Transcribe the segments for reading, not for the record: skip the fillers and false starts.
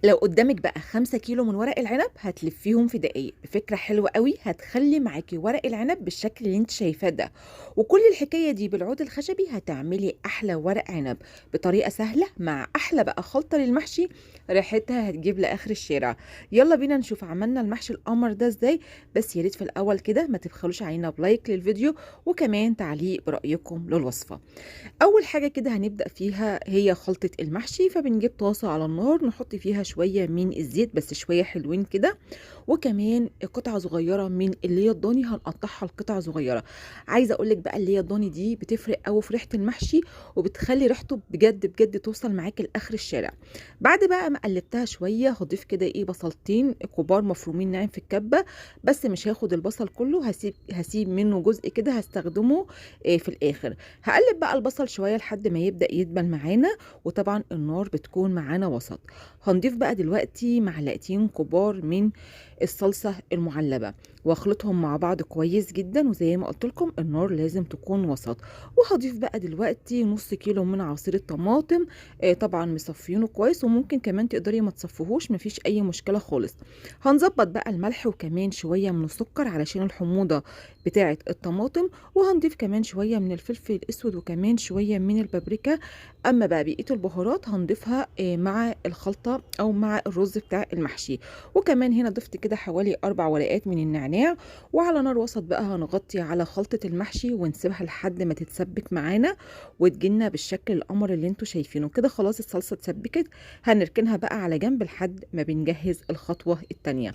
لو قدامك بقى 5 كيلو من ورق العنب هتلفيهم في دقايق بفكرة حلوة قوي هتخلي معاكي ورق العنب بالشكل اللي انت شايفاه ده. وكل الحكاية دي بالعود الخشبي هتعملي أحلى ورق عنب بطريقة سهلة مع أحلى بقى خلطة للمحشي. ريحتها هتجيب لآخر الشارع. يلا بينا نشوف عملنا المحشي القمر ده ازاي. بس يا ريت في الأول كده ما تبخلوش علينا بلايك للفيديو وكمان تعليق برأيكم للوصفة. اول حاجه كده هنبدا فيها هي خلطه المحشي، فبنجيب طاسه على النار نحط فيها شويه من الزيت بس شويه حلوين كده، وكمان قطعه صغيره من اللي هي الضاني هنقطعها لقطع صغيره. عايزه اقولك بقى اللي هي الضاني دي بتفرق قوي في ريحه المحشي وبتخلي ريحته بجد بجد توصل معاكي لاخر الشارع. بعد بقى ما قلبتها شويه هضيف كده بصلتين كبار مفرومين ناعم في الكبه، بس مش هاخد البصل كله، هسيب منه جزء كده هستخدمه في الاخر. هقلب بقى البصل شويه لحد ما يبدا يدبل معانا، وطبعا النار بتكون معانا وسط. هنضيف بقى دلوقتي معلقتين كبار من الصلصه المعلبه واخلطهم مع بعض كويس جدا، وزي ما قلت لكم النار لازم تكون وسط. وهضيف بقى دلوقتي نص كيلو من عصير الطماطم، طبعا مصفينه كويس، وممكن كمان تقدري ما تصفوهوش مفيش اي مشكله خالص. هنظبط بقى الملح وكمان شويه من السكر علشان الحموضه بتاعه الطماطم، وهنضيف كمان شويه من الفلفل الاسود وكمان شويه من البابريكا. اما بقى بقيه البهارات هنضيفها مع الخلطه او مع الرز بتاع المحشي. وكمان هنا ضفت كده حوالي 4 ورقات من النعناع. وعلى نار وسط بقى هنغطي على خلطه المحشي ونسيبها لحد ما تتسبك معانا وتجينا بالشكل القمر اللي انتوا شايفينه كده. خلاص الصلصه اتسبكت، هنركنها بقى على جنب لحد ما بنجهز الخطوه التانيه.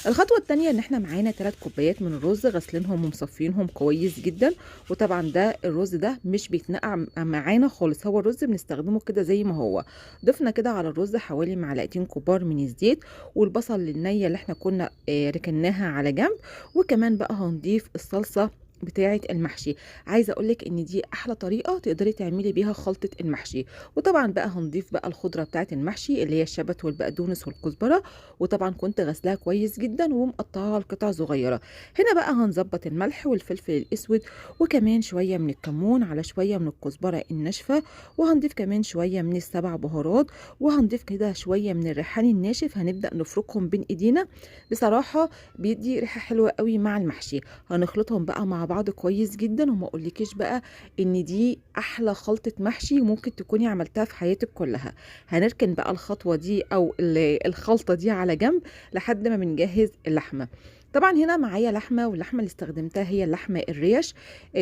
الخطوه التانيه ان احنا معانا 3 كوبايات من الرز غسلينهم ومصفينهم كويس جدا. وطبعا ده الرز ده مش بيتنقع معانا خالص، هو الرز بنستخدمه كده زي ما هو. ضفنا كده على الرز حوالي معلقتين كبار من الزيت والبصل النية اللي احنا كنا ركناها على جنب. وكمان بقى هنضيف الصلصة بتاعه المحشي. عايزه اقولك ان دي احلى طريقه تقدري تعملي بيها خلطه المحشي. وطبعا بقى هنضيف بقى الخضره بتاعه المحشي اللي هي الشبت والبقدونس والكزبره، وطبعا كنت غسلاها كويس جدا ومقطعاها لقطع صغيره. هنا بقى هنظبط الملح والفلفل الاسود وكمان شويه من الكمون على شويه من الكزبره الناشفه، وهنضيف كمان شويه من السبع بهارات، وهنضيف كده شويه من الريحان الناشف هنبدا نفركهم بين ايدينا. بصراحه بيدي ريحه حلوه قوي مع المحشي. هنخلطهم بقى مع بعض كويس جدا، وما اقولكيش بقى ان دي احلى خلطه محشي ممكن تكوني عملتها في حياتك كلها. هنركن بقى الخطوه دي او الخلطه دي على جنب لحد ما بنجهز اللحمه. طبعا هنا معايا لحمه، واللحمه اللي استخدمتها هي اللحمه الريش.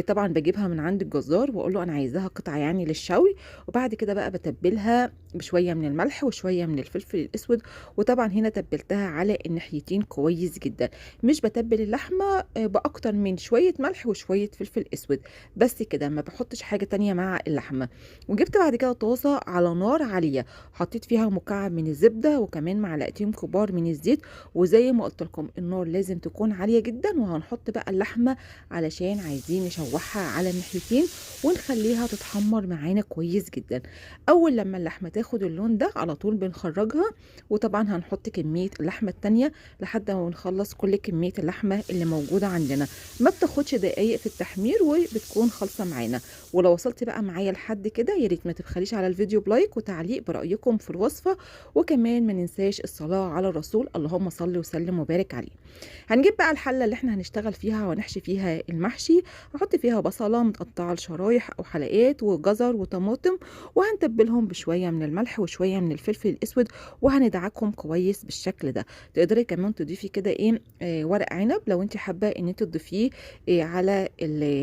طبعا بجيبها من عند الجزار واقول له انا عايزاها قطعه يعني للشوي. وبعد كده بقى بتبلها بشويه من الملح وشويه من الفلفل الاسود. وطبعا هنا تبلتها على الناحيتين كويس جدا. مش بتبل اللحمه باكتر من شويه ملح وشويه فلفل اسود، بس كده ما بحطش حاجه تانية مع اللحمه. وجبت بعد كده طاسه على نار عاليه، حطيت فيها مكعب من الزبده وكمان معلقتين كبار من الزيت. وزي ما قلت لكم النار لازم تكون عاليه جدا، وهنحط بقى اللحمه علشان عايزين نشوحها على الناحيتين ونخليها تتحمر معانا كويس جدا. اول لما اللحمه تاخد اللون ده على طول بنخرجها. وطبعا هنحط كميه اللحمه التانية لحد ما نخلص كل كميه اللحمه اللي موجوده عندنا. ما بتاخدش دقايق في التحمير وبتكون خالصه معانا. ولو وصلت بقى معايا لحد كده يا ريت ما تبخليش على الفيديو بلايك وتعليق برايكم في الوصفه. وكمان ما ننساش الصلاه على الرسول، اللهم صل وسلم وبارك عليه. هنجيب بقى الحله اللي احنا هنشتغل فيها ونحشي فيها المحشي. هحط فيها بصله متقطعه لشرايح او حلقات وجزر وطماطم، وهنتبلهم بشويه من الملح وشويه من الفلفل الاسود، وهندعكهم كويس بالشكل ده. تقدري كمان تضيفي كده ورق عنب لو انت حابه ان انت تضيفيه على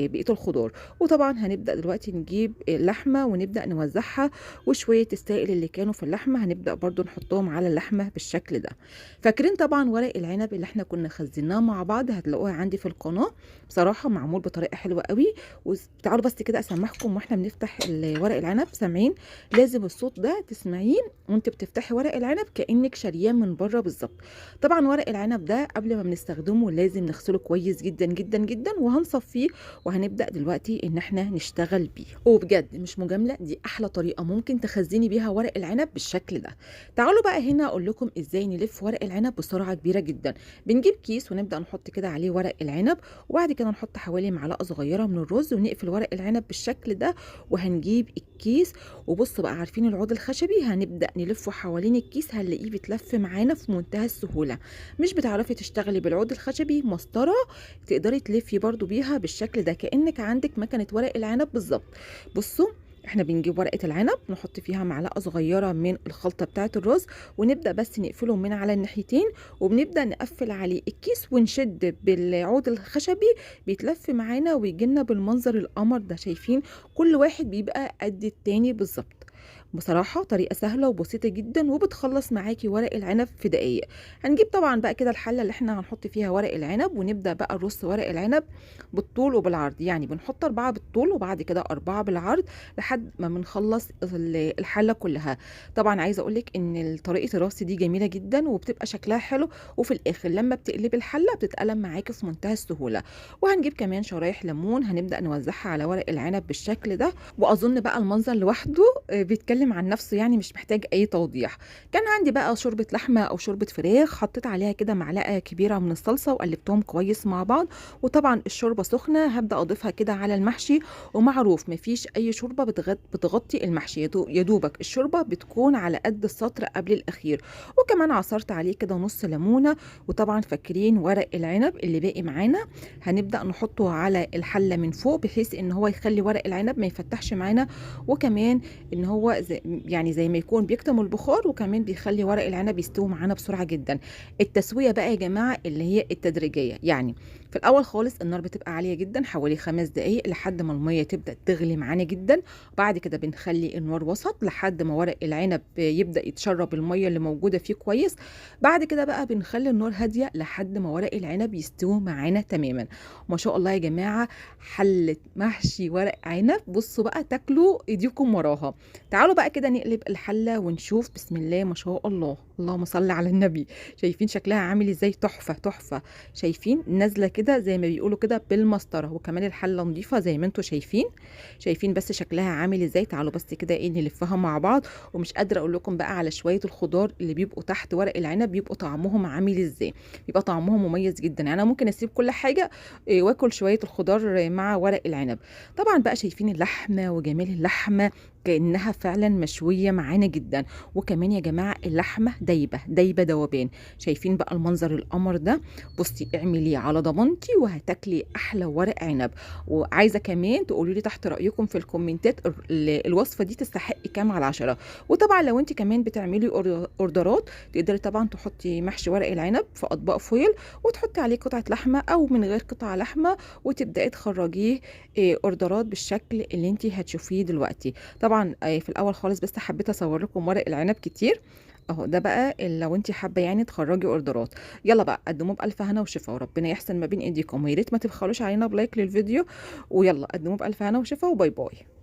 بقيه الخضار. وطبعا هنبدا دلوقتي نجيب اللحمه ونبدا نوزعها، وشويه السائل اللي كانوا في اللحمه هنبدا برضو نحطهم على اللحمه بالشكل ده. فاكرين طبعا ورق العنب اللي احنا كنا خزناه مع بعض؟ هتلاقوها عندي في القناه، بصراحه معمول بطريقه حلوه قوي. وتعالوا بس كده اسمعكم واحنا بنفتح ورق العنب. سامعين؟ لازم الصوت ده تسمعيه وانت بتفتحي ورق العنب كانك شارياه من بره بالظبط. طبعا ورق العنب ده قبل ما بنستخدمه لازم نغسله كويس جدا جدا جدا وهنصفيه، وهنبدا دلوقتي ان احنا نشتغل بيه. وبجد مش مجامله، دي احلى طريقه ممكن تخزني بيها ورق العنب بالشكل ده. تعالوا بقى هنا اقول لكم ازاي نلف ورق العنب بسرعه كبيره جدا. بنجيب كيس الكيس ونبدأ نحط كده عليه ورق العنب، وبعد كده نحط حوالي معلقة صغيرة من الرز ونقفل ورق العنب بالشكل ده، وهنجيب الكيس وبصوا بقى عارفين العود الخشبي هنبدأ نلفه حوالين الكيس هنلاقيه بيتلف معانا في منتهى السهولة. مش بتعرفي تشتغلي بالعود الخشبي مسطرة تقدري تلفي برضو بيها بالشكل ده كأنك عندك مكنة ورق العنب بالظبط. بصوا احنا بنجيب ورقة العنب نحط فيها معلقة صغيرة من الخلطة بتاعة الرز ونبدأ بس نقفله من على الناحيتين، وبنبدأ نقفل عليه الكيس ونشد بالعود الخشبي بيتلف معانا ويجيلنا بالمنظر القمر ده. شايفين كل واحد بيبقى قد التاني بالظبط. بصراحة طريقة سهلة وبسيطة جدا وبتخلص معاكي ورق العنب في دقايق. هنجيب طبعا بقى كده الحلة اللي احنا هنحط فيها ورق العنب ونبدأ بقى نرص ورق العنب بالطول وبالعرض، يعني بنحط 4 بالطول وبعد كده 4 بالعرض لحد ما بنخلص الحلة كلها. طبعا عايزة اقولك ان طريقة الرص دي جميلة جدا وبتبقى شكلها حلو، وفي الاخر لما بتقلبي الحلة بتتقلم معاكي في منتهى السهولة. وهنجيب كمان شرايح ليمون هنبدأ نوزعها على ورق العنب بالشكل ده، واظن بقى المنظر لوحده بيتكلم عن نفسه يعني مش محتاج اي توضيح. كان عندي بقى شوربة لحمة او شوربة فراخ حطيت عليها كده معلقة كبيرة من الصلصة وقلبتهم كويس مع بعض، وطبعا الشوربة سخنة هبدأ اضيفها كده على المحشي. ومعروف مفيش اي شوربة بتغطي المحشي، يا دوبك الشوربة بتكون على قد السطر قبل الاخير. وكمان عصرت عليه كده نص ليمونة. وطبعا فاكرين ورق العنب اللي باقي معانا هنبدأ نحطه على الحلة من فوق بحيث ان هو يخلي ورق العنب ما يفتحش معانا، وكمان ان هو زي ما يكون بيكتم البخار وكمان بيخلي ورق العنب يستوي معانا بسرعه جدا. التسويه بقى يا جماعه اللي هي التدريجيه، يعني في الاول خالص النار بتبقى عاليه جدا حوالي 5 دقائق لحد ما الميه تبدا تغلي معانا جدا، وبعد كده بنخلي النار وسط لحد ما ورق العنب يبدا يتشرب الميه اللي موجوده فيه كويس. بعد كده بقى بنخلي النار هاديه لحد ما ورق العنب يستوي معانا تماما. ما شاء الله يا جماعه حله محشي ورق عنب، بصوا بقى تاكلوا ايديكم وراها. تعالوا بقى كده نقلب الحله ونشوف. بسم الله ما شاء الله، اللهم صل على النبي. شايفين شكلها عامل ازاي؟ تحفه تحفه. شايفين نازله كده زي ما بيقولوا كده بالمسطره، وكمان الحله نظيفه زي ما انتم شايفين. شايفين بس شكلها عامل ازاي؟ تعالوا بس كده ايه نلفها مع بعض. ومش قادره اقول لكم بقى على شويه الخضار اللي بيبقوا تحت ورق العنب بيبقوا طعمهم عامل ازاي. بيبقى طعمهم مميز جدا، يعني انا ممكن اسيب كل حاجه واكل شويه الخضار مع ورق العنب. طبعا بقى شايفين اللحمه وجمال اللحمه كأنها فعلا مشوية معانا جدا. وكمان يا جماعة اللحمة دايبة دايبة دوبان. شايفين بقى المنظر القمر ده؟ بصي اعمليه على ضمانتي وهتاكلي احلى ورق عنب. وعايزة كمان تقولي لي تحت رأيكم في الكومنتات الوصفة دي تستحق كام على 10. وطبعا لو انت كمان بتعملي اوردرات تقدري طبعا تحطي محشي ورق العنب في اطباق فويل وتحطي عليه قطعة لحمة او من غير قطع لحمة وتبدأي تخرجيه اوردرات بالشكل اللي انت هتشوفيه دلوقتي. طبعا في الاول خالص بس حبيت اصور لكم ورق العنب كتير اهو. ده بقى لو انت حابه يعني تخرجي اوردرات. يلا بقى قدموه بالف هنا وشفا وربنا يحسن ما بين ايديكم، ويا ريت ما تبخلوش علينا بلايك للفيديو. ويلا قدموه بالف هنا وشفا وباي باي.